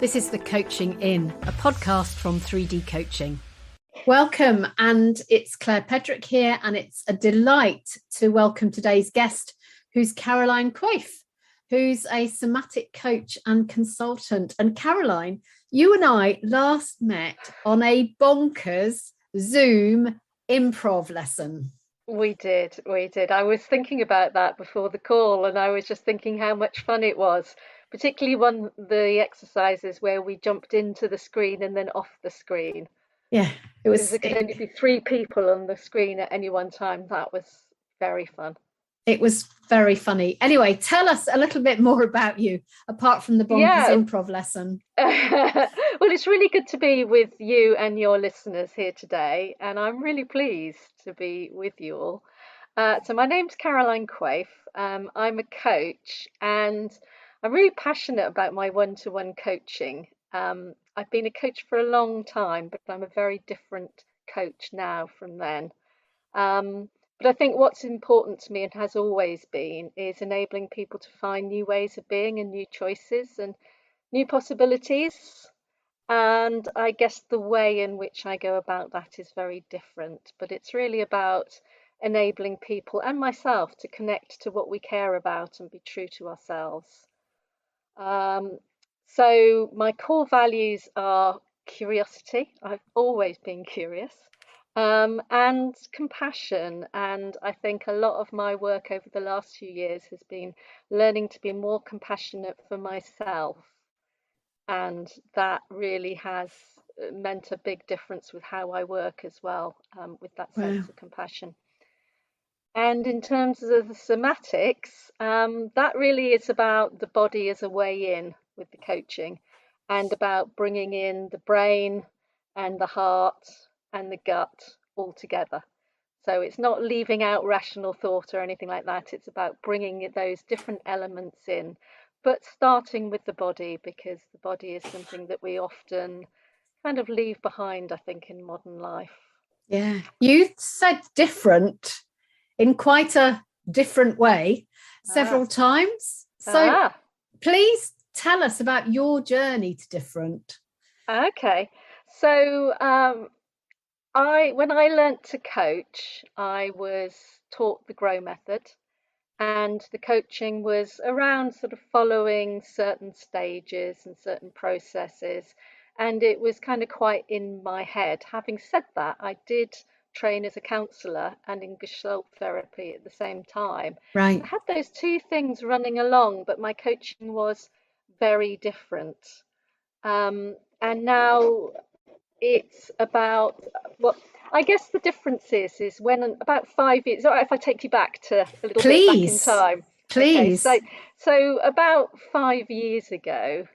This is the Coaching In, a podcast from 3D Coaching. Welcome, and it's Claire Pedrick here, and it's a delight to welcome today's guest, who's Caroline Quaife, who's a somatic coach and consultant. And Caroline, you and I last met on a bonkers Zoom improv lesson. We did. I was thinking about that before the call, and I was just thinking how much fun it was, particularly the exercises where we jumped into the screen and then off the screen. Yeah, Because there could only be 3 people on the screen at any one time. That was very fun. It was very funny. Anyway, tell us a little bit more about you, apart from the bonkers improv lesson. Well, it's really good to be with you and your listeners here today, and I'm really pleased to be with you all. So my name's Caroline Quaife. I'm a coach, and I'm really passionate about my one-to-one coaching. I've been a coach for a long time, but I'm a very different coach now from then. But I think what's important to me and has always been is enabling people to find new ways of being and new choices and new possibilities. And I guess the way in which I go about that is very different, but it's really about enabling people and myself to connect to what we care about and be true to ourselves. So my core values are curiosity. I've always been curious. And compassion. And I think a lot of my work over the last few years has been learning to be more compassionate for myself. And that really has meant a big difference with how I work as well, with that sense of compassion. And in terms of the somatics, that really is about the body as a way in with the coaching, and about bringing in the brain and the heart and the gut all together. So it's not leaving out rational thought or anything like that. It's about bringing those different elements in, but starting with the body, because the body is something that we often kind of leave behind, I think, in modern life. Yeah, you said different in quite a different way several times. So please tell us about your journey to different. Okay. So when I learnt to coach, I was taught the GROW method, and the coaching was around sort of following certain stages and certain processes, and it was kind of quite in my head. Having said that, I did train as a counsellor and in gestalt therapy at the same time. Right. I had those 2 things running along, but my coaching was very different. And now it's about what I guess the difference is when about 5 years. All right, if I take you back to a little bit back in time. Please. Okay, so about 5 years ago,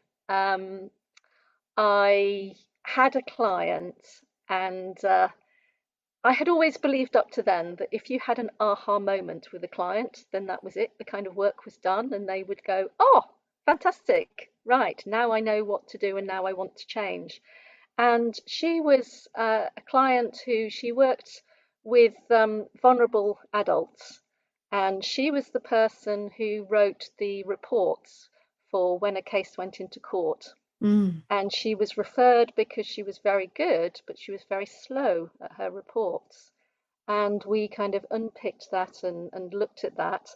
I had a client, and I had always believed up to then that if you had an aha moment with a client, then that was it. The kind of work was done, and they would go, "Oh, fantastic. Right, now I know what to do, and now I want to change." And she was a client who she worked with vulnerable adults, and she was the person who wrote the reports for when a case went into court. And she was referred because she was very good, but she was very slow at her reports. And we kind of unpicked that and looked at that.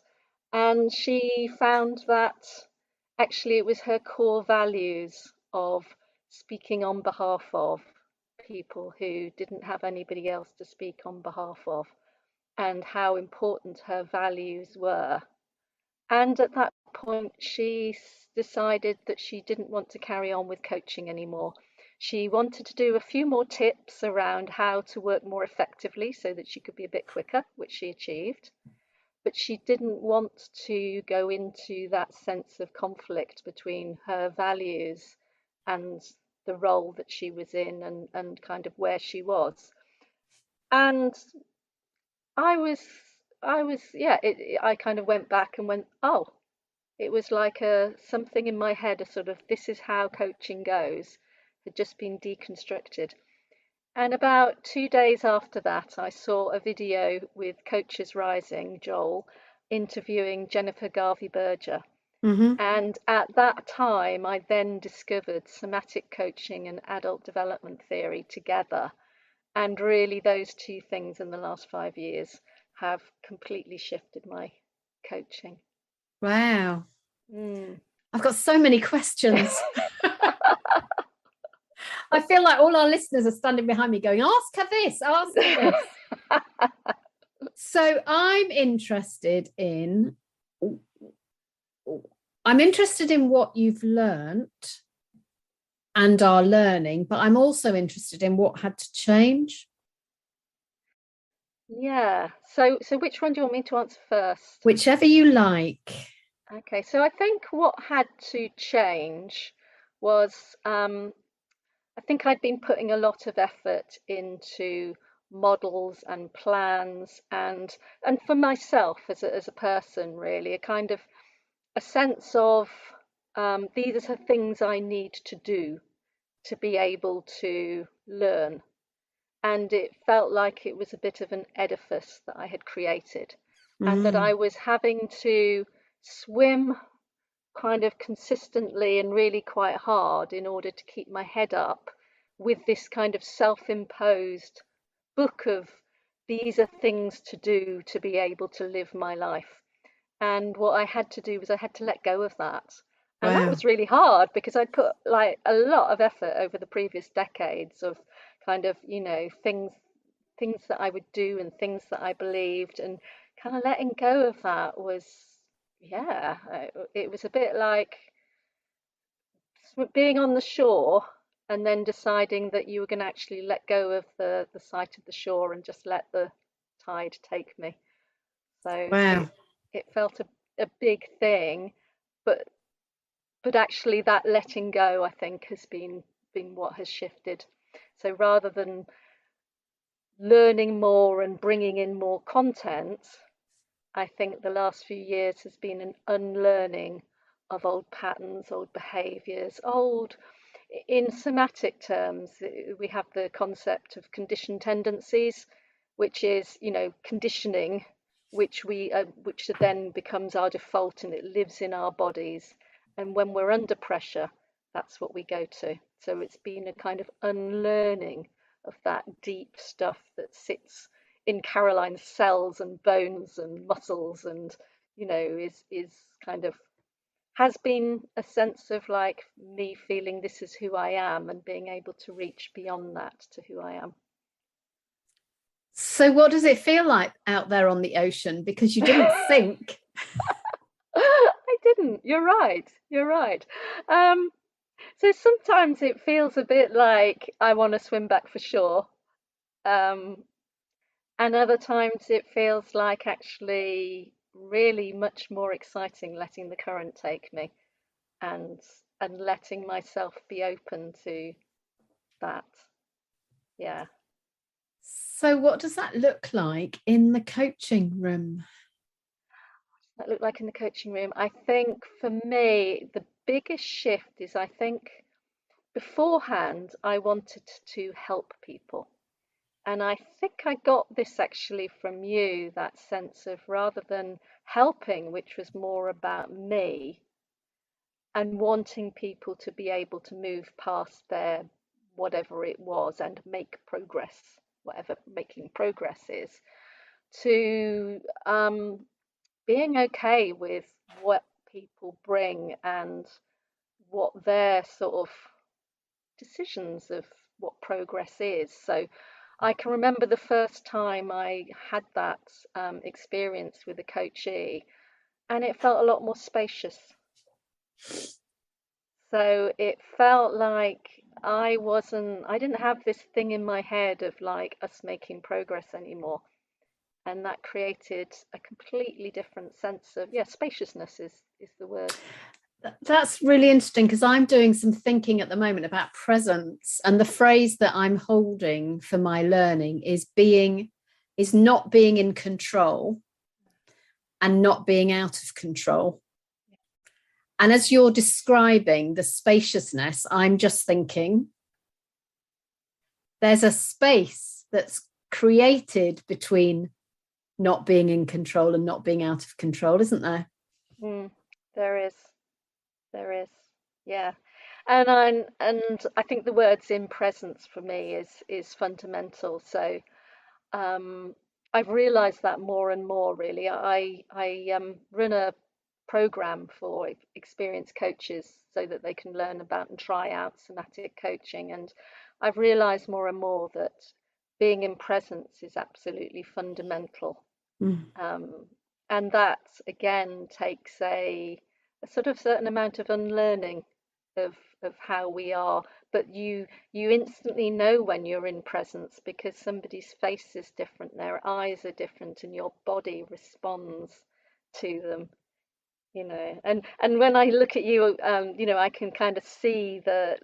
And she found that actually it was her core values of speaking on behalf of people who didn't have anybody else to speak on behalf of, and how important her values were. And at that point, she decided that she didn't want to carry on with coaching anymore. She wanted to do a few more tips around how to work more effectively so that she could be a bit quicker, which she achieved. But she didn't want to go into that sense of conflict between her values and the role that she was in, and kind of where she was. And I kind of went back and went, oh, it was like something in my head, a sort of this is how coaching goes, had just been deconstructed. And about 2 days after that, I saw a video with Coaches Rising, Joel, interviewing Jennifer Garvey Berger. And at that time, I then discovered somatic coaching and adult development theory together. And really, those two things in the last 5 years have completely shifted my coaching. Wow. I've got so many questions. I feel like all our listeners are standing behind me going, ask her this, ask her this. So I'm interested in what you've learnt and are learning, but I'm also interested in what had to change. Yeah. So which one do you want me to answer first? Whichever you like. Okay. So I think what had to change was I think I'd been putting a lot of effort into models and plans and for myself as a person, really, a kind of a sense of these are things I need to do to be able to learn. And it felt like it was a bit of an edifice that I had created, and that I was having to swim kind of consistently and really quite hard in order to keep my head up with this kind of self-imposed book of these are things to do to be able to live my life. And what I had to do was I had to let go of that. And that was really hard because I'd put like a lot of effort over the previous decades of kind of, things that I would do and things that I believed, and kind of letting go of that was, yeah, it was a bit like being on the shore and then deciding that you were going to actually let go of the sight of the shore and just let the tide take me. So it felt a big thing, but actually that letting go, I think, has been what has shifted. So rather than learning more and bringing in more content, I think the last few years has been an unlearning of old patterns, old behaviors, in somatic terms, we have the concept of conditioned tendencies, which is, conditioning, which then becomes our default and it lives in our bodies. And when we're under pressure, that's what we go to. So it's been a kind of unlearning of that deep stuff that sits in Caroline's cells and bones and muscles, and is kind of has been a sense of like me feeling this is who I am and being able to reach beyond that to who I am. So what does it feel like out there on the ocean? Because you didn't think. I didn't. You're right. You're right. So sometimes it feels a bit like I want to swim back for shore. And other times it feels like actually really much more exciting letting the current take me and letting myself be open to that. Yeah. So what does that look like in the coaching room? What does that look like in the coaching room? I think for me, the biggest shift is I think beforehand I wanted to help people. And I think I got this actually from you, that sense of rather than helping, which was more about me, and wanting people to be able to move past their whatever it was and make progress, whatever making progress is, to being okay with what people bring and what their sort of decisions of what progress is. So I can remember the first time I had that experience with a coachee, and it felt a lot more spacious. So it felt like I didn't have this thing in my head of like us making progress anymore. And that created a completely different sense of, spaciousness is the word. That's really interesting because I'm doing some thinking at the moment about presence, and the phrase that I'm holding for my learning is not being in control and not being out of control. And as you're describing the spaciousness, I'm just thinking there's a space that's created between not being in control and not being out of control, isn't there? There is. there is. Yeah. And I think the words in presence for me is fundamental. So um, I've realized that more and more really. I run a program for experienced coaches so that they can learn about and try out somatic coaching. And I've realized more and more that being in presence is absolutely fundamental. Mm. Um, and that again takes a sort of certain amount of unlearning of how we are. But you instantly know when you're in presence because somebody's face is different, their eyes are different, and your body responds to them. And when I look at you, I can kind of see that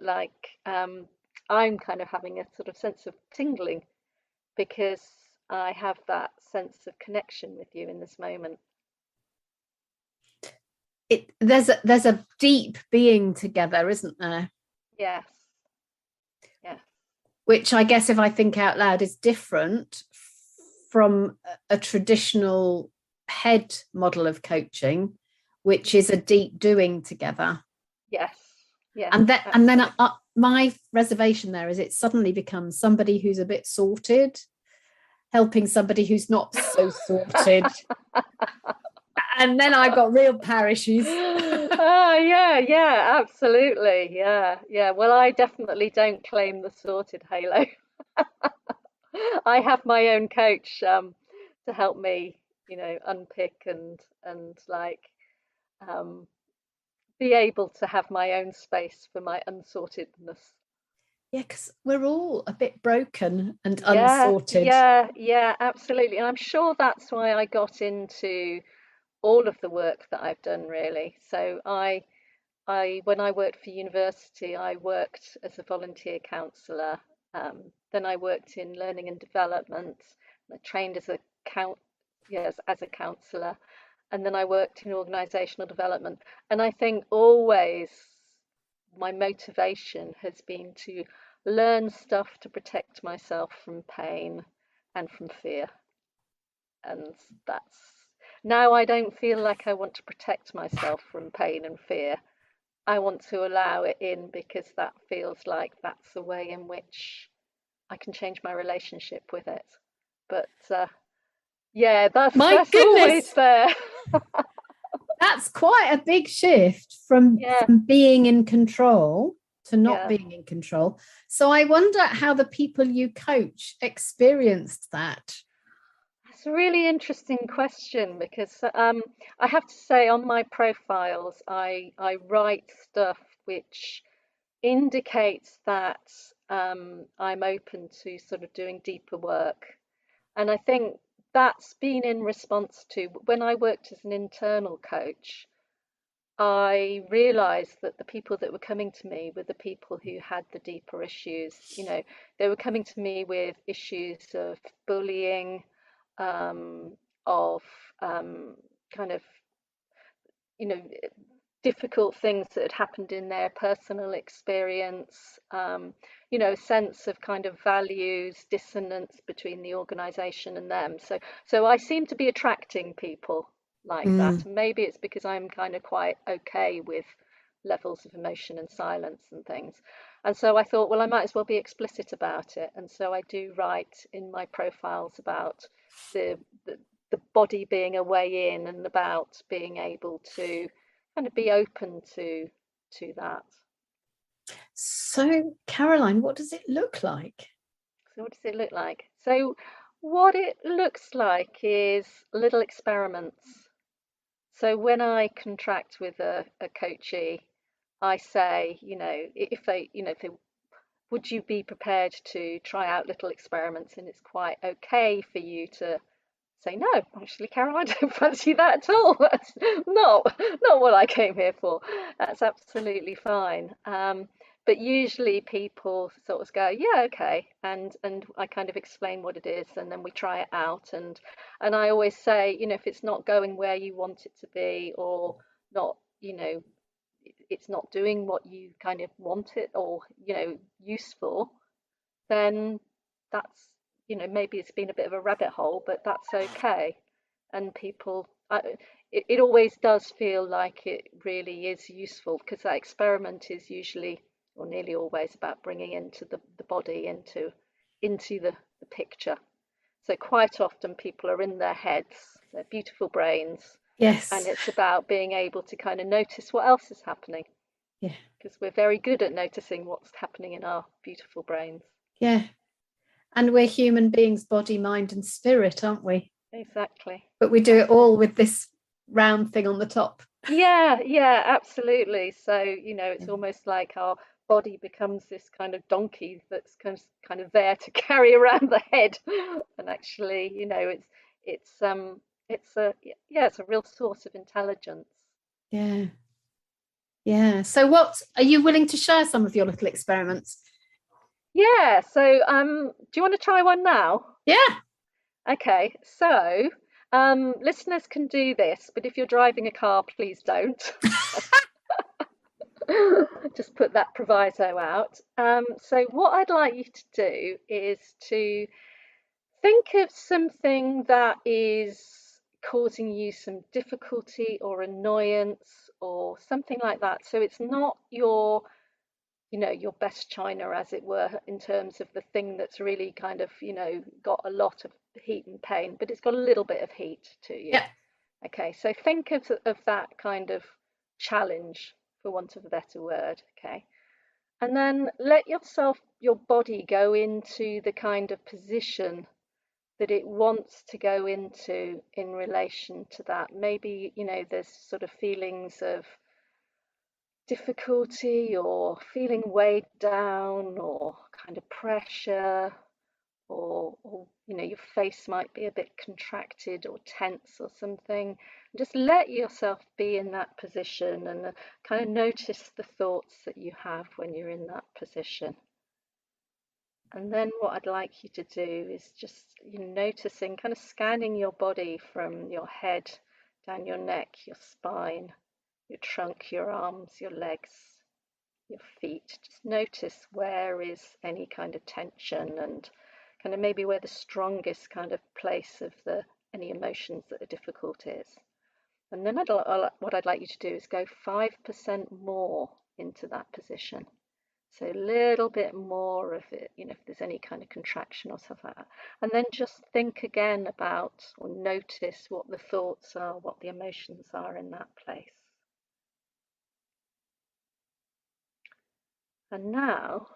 I'm kind of having a sort of sense of tingling because I have that sense of connection with you in this moment. There's a deep being together, isn't there? Yes, yes, Which I guess, if I think out loud, is different from a traditional head model of coaching, which is a deep doing together. yes, yes, And then absolutely. my reservation there is it suddenly becomes somebody who's a bit sorted helping somebody who's not so sorted, and then I've got real parishes. Yeah, yeah, absolutely. Yeah, yeah. Well, I definitely don't claim the sorted halo. I have my own coach to help me, unpick and um, be able to have my own space for my unsortedness. Yeah, because we're all a bit broken and Yeah, unsorted. yeah, yeah, absolutely. And I'm sure that's why I got into all of the work that I've done, really. So when I worked for university, I worked as a volunteer counsellor. Then I worked in learning and development. I trained as a yes, as a counsellor, and then I worked in organisational development. And I think always my motivation has been to learn stuff to protect myself from pain and from fear. And that's now I don't feel like I want to protect myself from pain and fear. I want to allow it in because that feels like that's the way in which I can change my relationship with it. But yeah, My that's always goodness, there. that's quite a big shift from Yeah, being in control to not yeah. being in control. So I wonder how the people you coach experienced that. It's a really interesting question because I have to say on my profiles, I write stuff which indicates that I'm open to sort of doing deeper work. And I think that's been in response to when I worked as an internal coach, I realized that the people that were coming to me were the people who had the deeper issues. They were coming to me with issues of bullying, um, of kind of, you know, difficult things that had happened in their personal experience, a sense of kind of values dissonance between the organization and them. So I seem to be attracting people like that, Mm. and maybe it's because I'm kind of quite okay with levels of emotion and silence and things. And so I thought, well, I might as well be explicit about it. And so I do write in my profiles about the the, the body being a way in and about being able to kind of be open to that. So, Caroline, what does it look like? So what does it look like? So what it looks like is little experiments. So when I contract with a coachee, I say, if they would you be prepared to try out little experiments? And it's quite okay for you to say, no, actually, Carol, I don't fancy that at all. That's not what I came here for. That's absolutely fine. But usually people sort of go, yeah, okay, and I kind of explain what it is, and then we try it out. And I always say, if it's not going where you want it to be, or not, it's not doing what you kind of want it, or useful, then that's, maybe it's been a bit of a rabbit hole, but that's okay. And people, it always does feel like it really is useful, because that experiment is usually or nearly always about bringing into the body into the picture. So quite often people are in their heads, their beautiful brains, and Yes. it's about being able to kind of notice what else is happening, Yeah. because we're very good at noticing what's happening in our beautiful brains. Yeah. And we're human beings, body, mind, and spirit, aren't we? Exactly. But we do it all with this round thing on the top. Yeah, yeah, absolutely. So, it's Yeah. almost like our body becomes this kind of donkey that's kind of there to carry around the head. And actually, it's it's a yeah, it's a real source of intelligence. Yeah. Yeah. So what are you willing to share some of your little experiments? Yeah, so do you want to try one now? Yeah. Okay, so listeners can do this, but if you're driving a car, please don't. Just put that proviso out. So what I'd like you to do is to think of something that is causing you some difficulty or annoyance or something like that. So it's not your best china, as it were, in terms of the thing that's really kind of, got a lot of heat and pain, but it's got a little bit of heat to you. Yeah. Okay, so think of that kind of challenge, for want of a better word. Okay. And then let your body go into the kind of position that it wants to go into in relation to that. Maybe, there's sort of feelings of difficulty or feeling weighed down or kind of pressure, or your face might be a bit contracted or tense or something. Just let yourself be in that position, and kind of notice the thoughts that you have when you're in that position. And then what I'd like you to do is just noticing, kind of scanning your body from your head down your neck, your spine, your trunk, your arms, your legs, your feet. Just notice where is any kind of tension, and kind of maybe where the strongest kind of place of any emotions that are difficult is. And then what I'd like you to do is go 5% more into that position. So a little bit more of it, if there's any kind of contraction or stuff like that. And then just think again about, or notice what the thoughts are, what the emotions are in that place. And now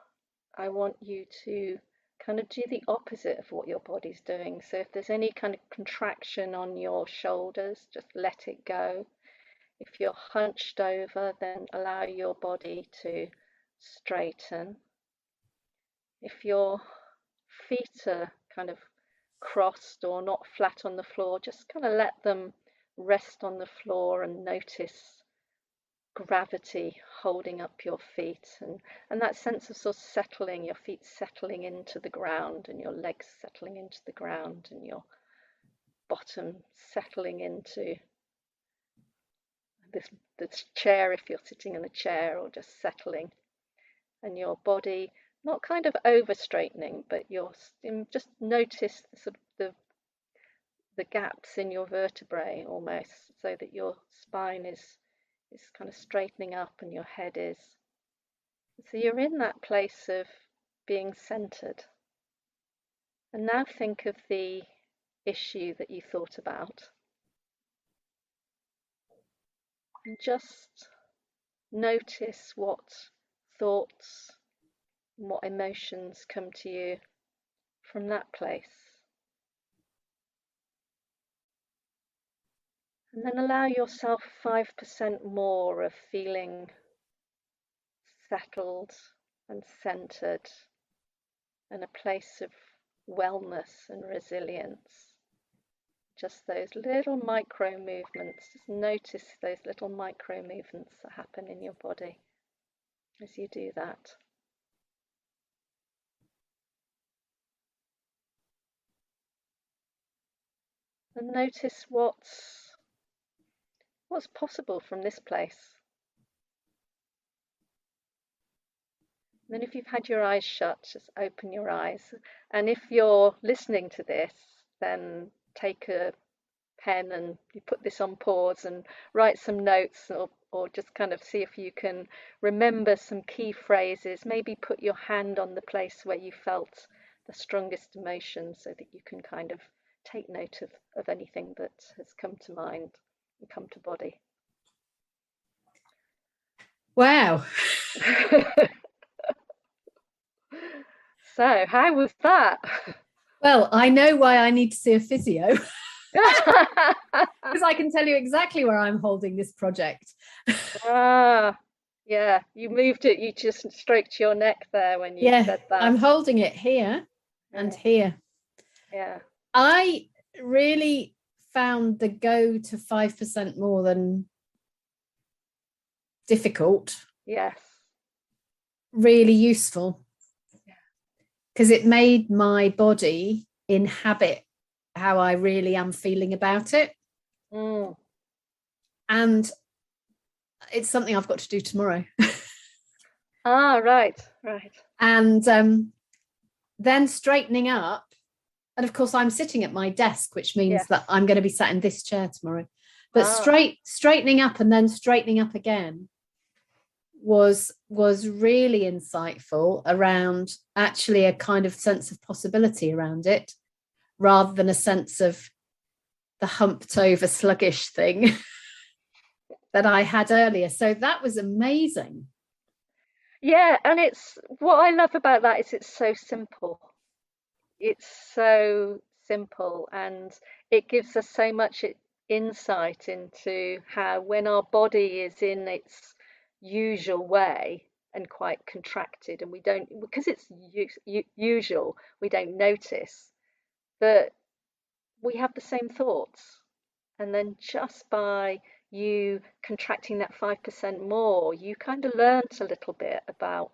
I want you to kind of do the opposite of what your body's doing. So if there's any kind of contraction on your shoulders, just let it go. If you're hunched over, then allow your body to straighten. If your feet are kind of crossed or not flat on the floor, just kind of let them rest on the floor and notice gravity holding up your feet, and that sense of sort of settling, your feet settling into the ground and your legs settling into the ground and your bottom settling into this chair if you're sitting in a chair, or just settling, and your body not kind of over straightening, but you're just notice sort of the gaps in your vertebrae almost, so that your spine is kind of straightening up and your head is. So you're in that place of being centered. And now think of the issue that you thought about, and just notice what thoughts and what emotions come to you from that place. And then allow yourself 5% more of feeling settled and centered, and a place of wellness and resilience. Just those little micro movements. Just notice those little micro movements that happen in your body as you do that. And notice what's possible from this place. And then if you've had your eyes shut, just open your eyes. And if you're listening to this, then take a pen and you put this on pause and write some notes, or just kind of see if you can remember some key phrases. Maybe put your hand on the place where you felt the strongest emotion so that you can kind of take note of anything that has come to mind and come to body. Wow. So, how was that? Well, I know why I need to see a physio. Because I can tell you exactly where I'm holding this project. Yeah, you moved it, you just stroked your neck there when you said that. I'm holding it here and here. Yeah. I really found the go to 5% more than difficult. Yes. Really useful. Because it made my body inhabit how I really am feeling about it. And it's something I've got to do tomorrow. Right. And then straightening up. And of course, I'm sitting at my desk, which means that I'm going to be sat in this chair tomorrow. But straightening up and then straightening up again was really insightful around actually a kind of sense of possibility around it, rather than a sense of the humped over sluggish thing that I had earlier. So that was amazing. Yeah, and it's what I love about that is it's so simple. It's so simple, and it gives us so much insight into how, when our body is in its usual way and quite contracted, and we don't, because it's usual, we don't notice that we have the same thoughts. And then just by you contracting that 5% more, you kind of learnt a little bit about,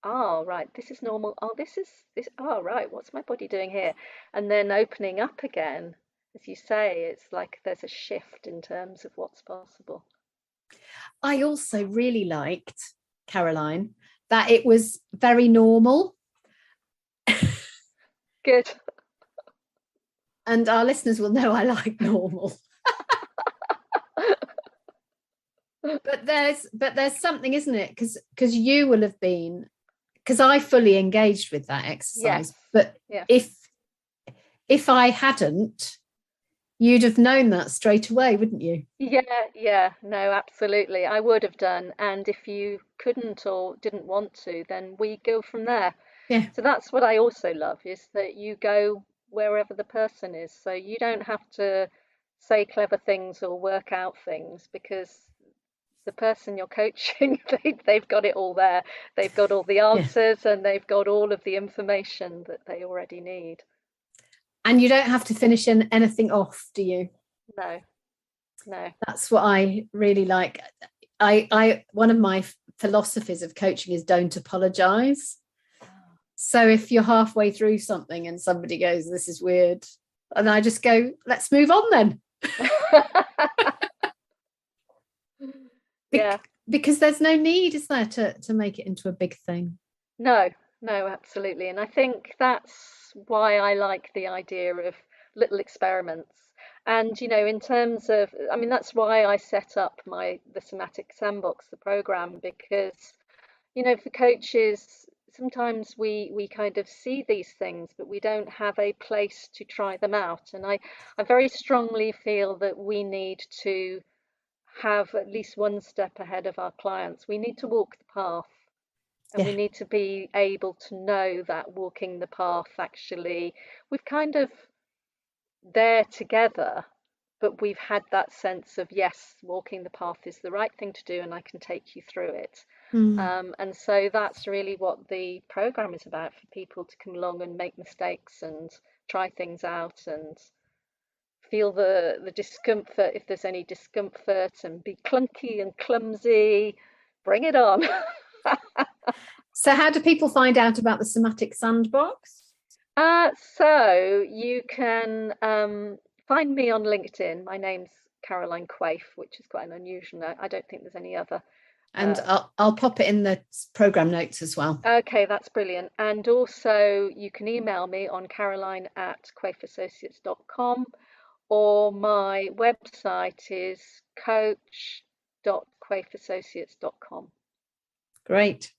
right, this is normal. This is this. Right, what's my body doing here? And then opening up again, as you say, it's like there's a shift in terms of what's possible. I also really liked, Caroline, that it was very normal. Good. And our listeners will know I like normal. But there's something, isn't it? Because you will have been, because I fully engaged with that exercise. Yes. But if I hadn't, you'd have known that straight away, wouldn't you? Yeah, no, absolutely. I would have done. And if you couldn't or didn't want to, then we go from there. Yeah. So that's what I also love, is that you go wherever the person is. So you don't have to say clever things or work out things, because the person you're coaching, they've got it all there. They've got all the answers, and they've got all of the information that they already need. And you don't have to finish anything off, do you? No. That's what I really like. I one of my philosophies of coaching is don't apologize. So if you're halfway through something and somebody goes, this is weird, and I just go, let's move on then. Yeah. Because there's no need, is there, to make it into a big thing? No, absolutely. And I think that's why I like the idea of little experiments. And, in terms of, I mean, that's why I set up the Somatic Sandbox, the program, because, for coaches, sometimes we kind of see these things, but we don't have a place to try them out. And I very strongly feel that we need to have at least one step ahead of our clients. We need to walk the path. And we need to be able to know that walking the path, actually, we've kind of there together, but we've had that sense of, yes, walking the path is the right thing to do, and I can take you through it. And so that's really what the program is about, for people to come along and make mistakes and try things out and feel the discomfort, if there's any discomfort, and be clunky and clumsy. Bring it on. So how do people find out about the Somatic Sandbox? So you can find me on LinkedIn. My name's Caroline Quaife, which is quite an unusual name. I don't think there's any other. And I'll pop it in the program notes as well. Okay, that's brilliant. And also you can email me on caroline@quaifeassociates.com, or my website is coach.quaifeassociates.com. Great.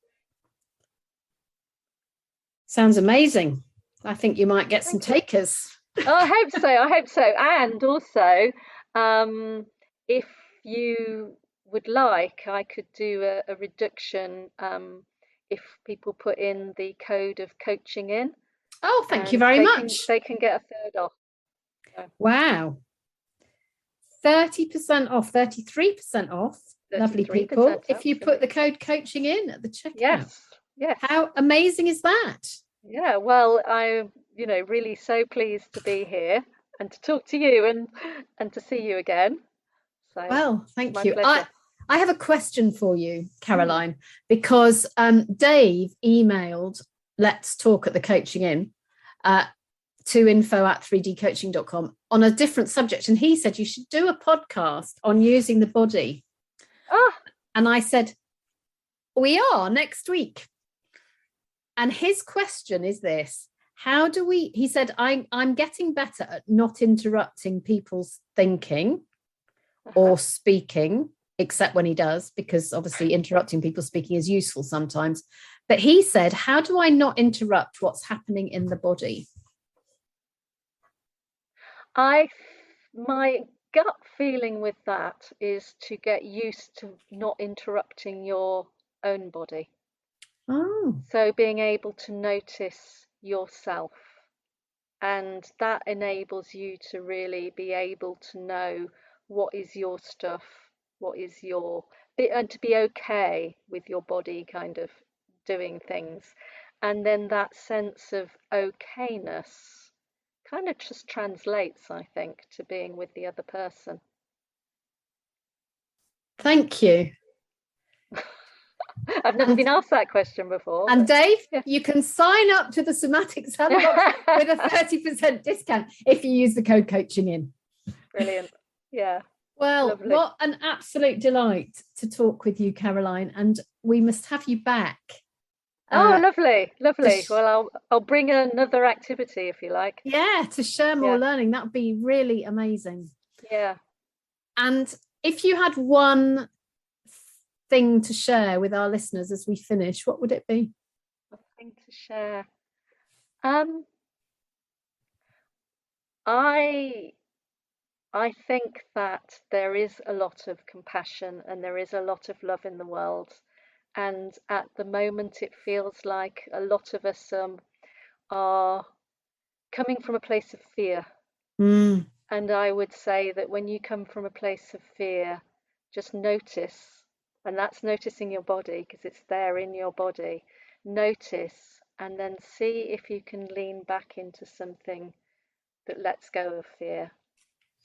Sounds amazing. I think you might get some takers. I hope so. I hope so. And also, if you would like, I could do a reduction if people put in the code of COACHINGINN. Oh, thank you very much. They can get a third off. So. Wow. 30% off, 33% off. 33%, lovely people. Absolutely. If you put the code COACHINGINN at the checkout. Yes. Yes. How amazing is that? Yeah, well, I'm, really so pleased to be here and to talk to you and to see you again. So, well, thank you. Pleasure. I have a question for you, Caroline, because Dave emailed Let's Talk at the Coaching Inn to info@3dcoaching.com on a different subject. And he said you should do a podcast on using the body. And I said, we are next week. And his question is this: how do we, he said, I'm getting better at not interrupting people's thinking or speaking, except when he does, because obviously interrupting people speaking is useful sometimes. But he said, how do I not interrupt what's happening in the body? My gut feeling with that is to get used to not interrupting your own body. Oh. So being able to notice yourself, and that enables you to really be able to know what is your stuff, what is your, and to be okay with your body kind of doing things. And then that sense of okayness kind of just translates, I think, to being with the other person. Thank you. I've never been asked that question before. And Dave, you can sign up to the Somatic Sandbox with a 30% discount if you use the code COACHINGINN. Brilliant. Yeah. Well, lovely. What an absolute delight to talk with you, Caroline. And we must have you back. Lovely. Well, I'll bring another activity if you like. Yeah, to share more learning. That would be really amazing. Yeah. And if you had one thing to share with our listeners as we finish, what would it be? A thing to share. I think that there is a lot of compassion and there is a lot of love in the world. And at the moment, it feels like a lot of us are coming from a place of fear. Mm. And I would say that when you come from a place of fear, just notice, and that's noticing your body because it's there in your body. Notice and then see if you can lean back into something that lets go of fear,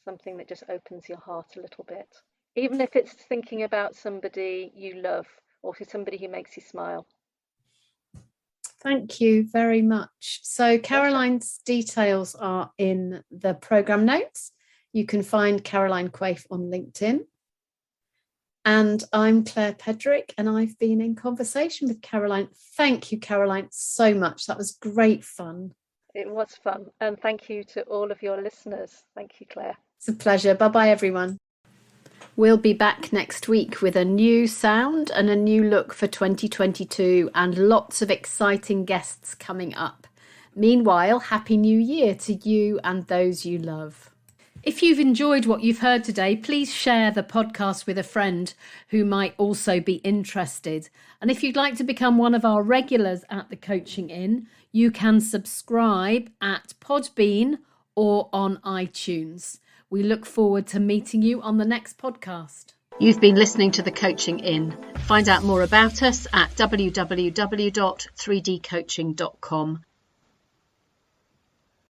something that just opens your heart a little bit, even if it's thinking about somebody you love or somebody who makes you smile. Thank you very much. So Caroline's details are in the programme notes. You can find Caroline Quaife on LinkedIn. And I'm Claire Pedrick, and I've been in conversation with Caroline. Thank you, Caroline, so much. That was great fun. It was fun. And thank you to all of your listeners. Thank you, Claire. It's a pleasure. Bye-bye, everyone. We'll be back next week with a new sound and a new look for 2022 and lots of exciting guests coming up. Meanwhile, Happy New Year to you and those you love. If you've enjoyed what you've heard today, please share the podcast with a friend who might also be interested. And if you'd like to become one of our regulars at the Coaching Inn, you can subscribe at Podbean or on iTunes. We look forward to meeting you on the next podcast. You've been listening to The Coaching Inn. Find out more about us at www.3dcoaching.com.